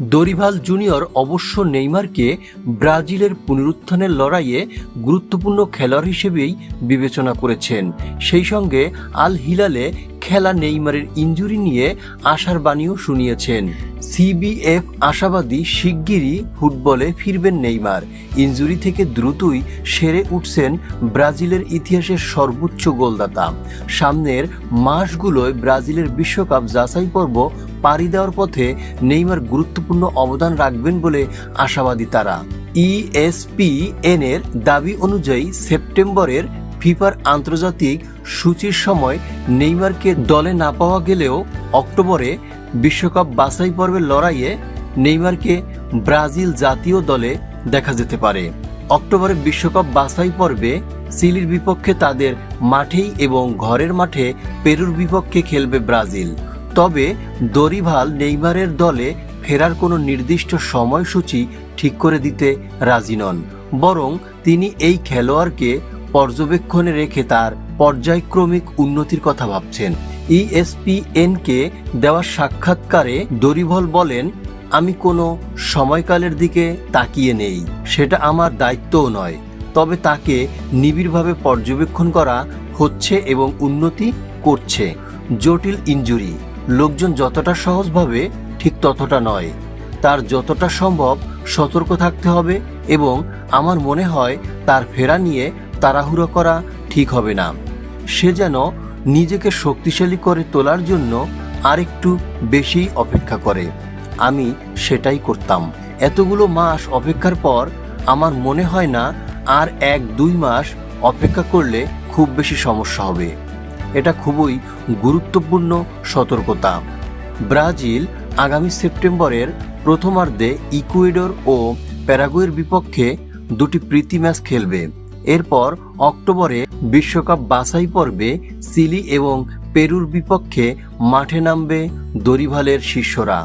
Dorival junior অবশ্য নেইমারকে ব্রাজিলের পুনরুত্থানের লড়াইয়ে গুরুত্বপূর্ণ খেলোয়াড় হিসেবেই বিবেচনা করেছেন। সেই সঙ্গে আল হিলালে খেলা নেইমারের ইনজুরি নিয়ে আশার বাণীও শুনিয়েছেন। সিবিএফ আশাবাদী শিগগিরই ফুটবলে ফিরবেন নেইমার। ইনজুরি থেকে দ্রুতই সেরে উঠছেন ব্রাজিলের ইতিহাসের সর্বোচ্চ গোলদাতা। সামনের মাসগুলোয় ব্রাজিলের বিশ্বকাপ যাচাই পর্ব পাড়ি দেওয়ার পথে নেইমার গুরুত্বপূর্ণ অবদান রাখবেন বলে আশাবাদী তারা। ESPN এর দাবি অনুযায়ী সেপ্টেম্বরের ফিফার আন্তর্জাতিক সূচির সময় নেইমারকে দলে না পাওয়া গেলেও অক্টোবরে বিশ্বকাপ বাছাই পর্বের লড়াইয়ে নেইমারকে ব্রাজিল জাতীয় দলে দেখা যেতে পারে। অক্টোবরে বিশ্বকাপ বাছাই পর্বে চিলির বিপক্ষে তাদের মাঠেই এবং ঘরের মাঠে পেরুর বিপক্ষে খেলবে ব্রাজিল। তবে দরিভাল নেইমারের দলে ফেরার কোনো নির্দিষ্ট সময়সূচি ঠিক করে দিতে রাজি নন, বরং তিনি এই খেলোয়াড়কে পর্যবেক্ষণে রেখে তার পর্যায়ক্রমিক উন্নতির কথা ভাবছেন। ESPN-কে দেওয়া সাক্ষাৎকারে দরিভাল বলেন, আমি কোনো সময়কালের দিকে তাকিয়ে নেই, সেটা আমার দায়িত্বও নয়। তবে তাকে নিবিড়ভাবে পর্যবেক্ষণ করা হচ্ছে এবং উন্নতি করছে। জটিল ইনজুরি, লোকজন যতটা সহজ ভাবে ঠিক ততটা নয়। তার যতটা সম্ভব সতর্ক থাকতে হবে এবং আমার মনে হয় তার ফেরা নিয়ে তাড়াহুড়ো করা ঠিক হবে না। সে যেন নিজেকে শক্তিশালী করে তোলার জন্য আরেকটু বেশি অপেক্ষা করে। আমি সেটাই করতাম। এতগুলো মাস অপেক্ষার পর আমার মনে হয় না আর 1-2 মাস অপেক্ষা করলে খুব বেশি সমস্যা হবে। এটা খুবই গুরুত্বপূর্ণ সতর্কতা। ব্রাজিল আগামী সেপ্টেম্বরের প্রথমার্ধে ইকুয়েডর ও প্যারাগুয়ের বিপক্ষে 2টি প্রীতি ম্যাচ খেলবে। এরপর অক্টোবরে বিশ্বকাপ বাছাই পর্বে চিলি এবং পেরুর বিপক্ষে মাঠে নামবে দরিভালের শিষ্যরা।